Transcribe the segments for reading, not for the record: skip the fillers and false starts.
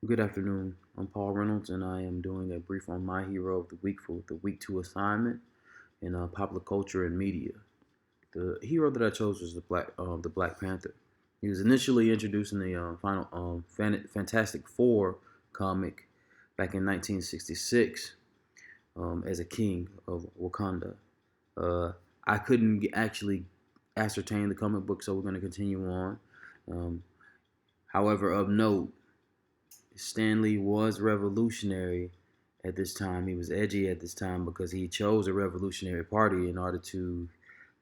Good afternoon. I'm Paul Reynolds, and I am doing a brief on my hero of the week for the week 2 assignment in popular culture and media. The hero that I chose was the Black Panther. He was initially introduced in the final Fantastic Four comic back in 1966 as a king of Wakanda. Uh, I couldn't actually ascertain the comic book, so we're going to continue on. Um, However, of note, Stanley was revolutionary at this time. He was edgy at this time because he chose a revolutionary party in order to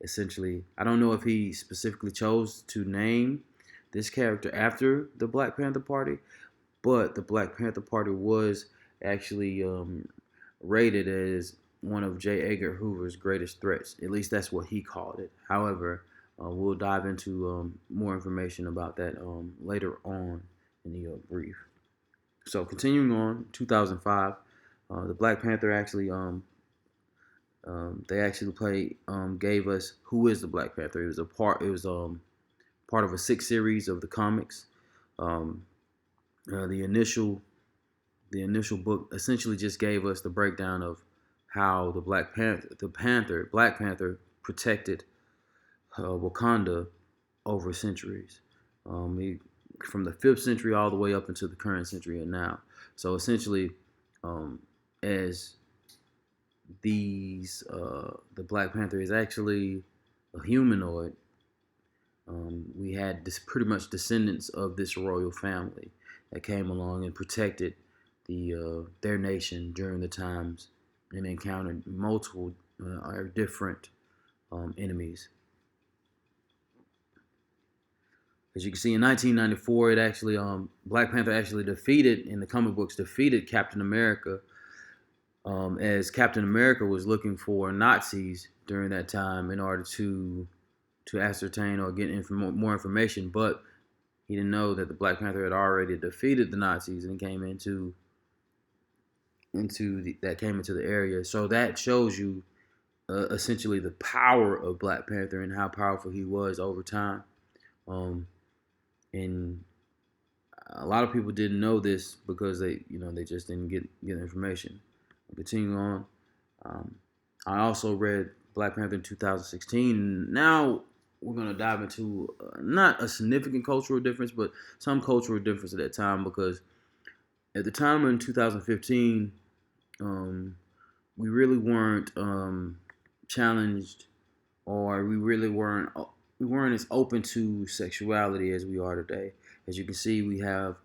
essentially, I don't know if he specifically chose to name this character after the Black Panther Party, but the Black Panther Party was actually rated as one of J. Edgar Hoover's greatest threats. At least that's what he called it. However, we'll dive into more information about that later on in the brief. So continuing on, 2005, the Black Panther actually they actually gave us who is the Black Panther. It was part of a 6 series of the comics. Um, the initial book essentially just gave us the breakdown of how the Black Panther protected Wakanda over centuries. From the 5th century all the way up into the current century and now. So essentially, as the Black Panther is actually a humanoid. We had this pretty much descendants of this royal family that came along and protected their nation during the times and encountered multiple different enemies. As you can see, in 1994, it actually Black Panther actually defeated Captain America, as Captain America was looking for Nazis during that time in order to ascertain or get more information, but he didn't know that the Black Panther had already defeated the Nazis and came into the area. So that shows you essentially the power of Black Panther and how powerful he was over time. And a lot of people didn't know this because they just didn't get information. Continuing on, I also read Black Panther in 2016. Now we're going to dive into not a significant cultural difference, but some cultural difference at that time, because at the time in 2015, we really weren't challenged, or we weren't as open to sexuality as we are today. As you can see, we have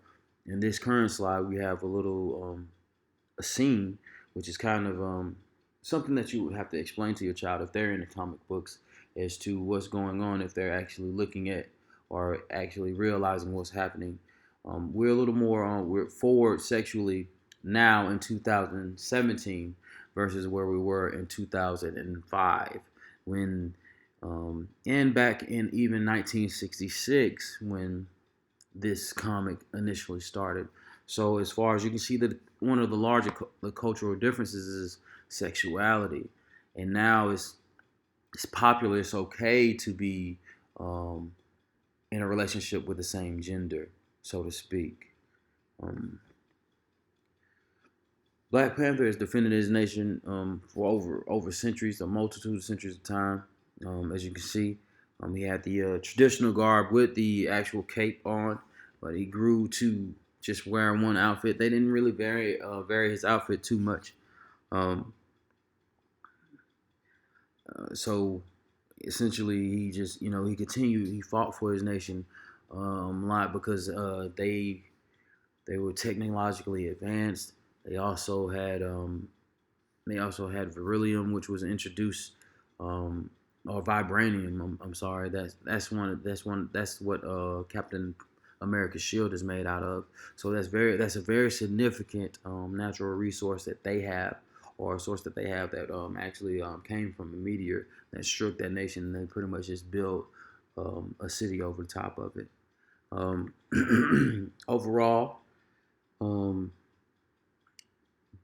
in this current slide we have a scene, which is kind of something that you would have to explain to your child if they're in the comic books as to what's going on, if they're actually looking at or actually realizing what's happening. We're a little more we're forward sexually now in 2017 versus where we were in 2005 when and back in even 1966 when this comic initially started. So as far as you can see, that one of the larger cultural differences is sexuality, and now it's popular. It's okay to be in a relationship with the same gender, so to speak. Um, Black Panther has defended his nation for over centuries, a multitude of centuries of time. As you can see, he had the traditional garb with the actual cape on, but he grew to just wearing one outfit. They didn't really vary his outfit too much. Um, so essentially, he fought for his nation a lot because they were technologically advanced. They also had beryllium, which was introduced, or vibranium. I'm sorry. That's what Captain America's shield is made out of. So that's a very significant natural resource that they have, or a source that they have that actually came from a meteor that struck that nation and then pretty much just built a city over the top of it. Overall, um,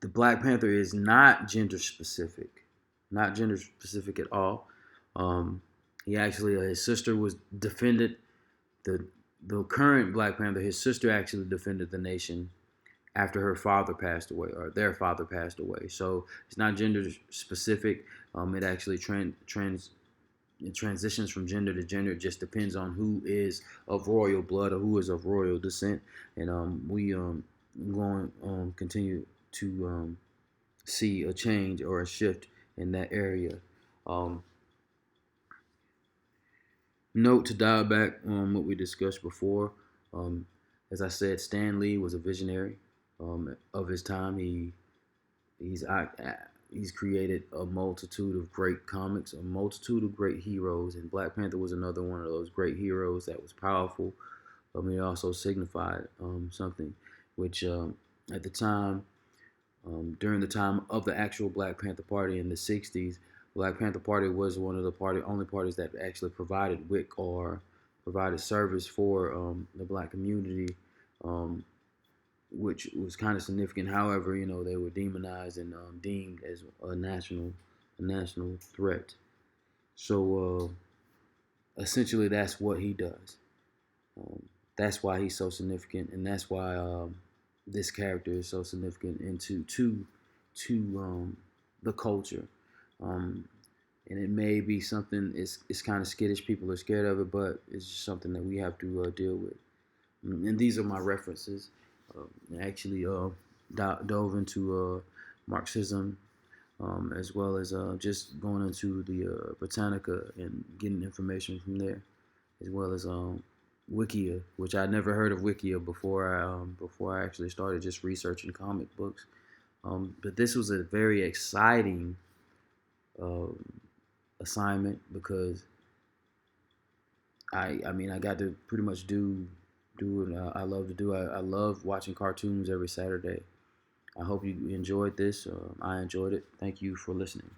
the Black Panther is not gender specific at all. He actually, his sister was defended the current Black Panther. His sister actually defended the nation after her father passed away or their father passed away. So it's not gender specific. It actually it transitions from gender to gender. It just depends on who is of royal blood or who is of royal descent. And we going continue to see a change or a shift in that area. Um, Note to dial back on what we discussed before. Um, as I said, Stan Lee was a visionary of his time. He's he's created a multitude of great comics, a multitude of great heroes, and Black Panther was another one of those great heroes that was powerful. It also signified something, which at the time, during the time of the actual Black Panther Party in the '60s, Black Panther Party was one of the only parties that actually provided WIC or provided service for the Black community. Um, which was kind of significant. However, they were demonized and deemed as a national threat. So essentially, that's what he does. Um, that's why he's so significant, and that's why this character is so significant into to the culture. Um, and it may be something it's kind of skittish. People are scared of it, but it's just something that we have to deal with. And these are my references. I actually dove into Marxism as well as just going into the Britannica and getting information from there, as well as Wikia, which I never heard of Wikia before I actually started just researching comic books. But this was a very exciting uh, assignment because I mean I got to pretty much do what I love to do. I love watching cartoons every Saturday. I hope you enjoyed this. I enjoyed it. Thank you for listening.